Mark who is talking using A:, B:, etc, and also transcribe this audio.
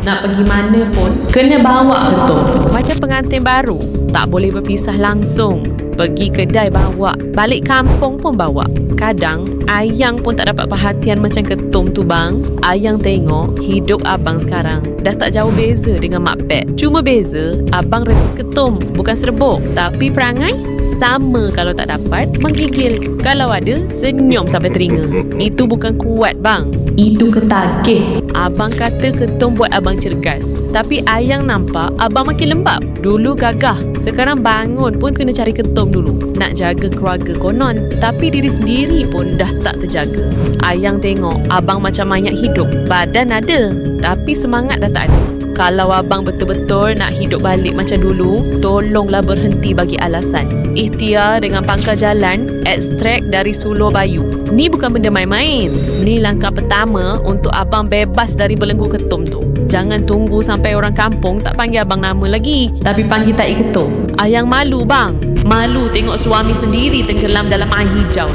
A: Nak pergi mana pun, kena bawa ketum.
B: Macam pengantin baru, tak boleh berpisah langsung. Pergi kedai bawa, balik kampung pun bawa. Kadang, Ayang pun tak dapat perhatian macam ketum tu bang. Ayang tengok hidup abang sekarang dah tak jauh beza dengan Mak Pet. Cuma beza, abang rebus ketum, bukan serbuk. Tapi perangai, sama kalau tak dapat, menggigil. Kalau ada, senyum sampai telinga. Itu bukan kuat bang.
A: Itu ketagih.
B: Abang kata ketum buat abang cergas. Tapi Ayang nampak abang makin lembab. Dulu gagah, sekarang bangun pun kena cari ketum dulu. Nak jaga keluarga konon, tapi diri sendiri pun dah tak terjaga. Ayang tengok abang macam mayat hidup. Badan ada, tapi semangat dah tak ada. Kalau abang betul-betul nak hidup balik macam dulu, tolonglah berhenti bagi alasan. Ikhtiar dengan pangkal jalan, ekstrak dari Sulur Bayu. Ni bukan benda main-main. Ni langkah pertama untuk abang bebas dari belenggu ketum tu. Jangan tunggu sampai orang kampung tak panggil abang nama lagi,
A: Tapi panggil tak ketum.
B: Ayang malu bang. Malu tengok suami sendiri tenggelam dalam air hijau.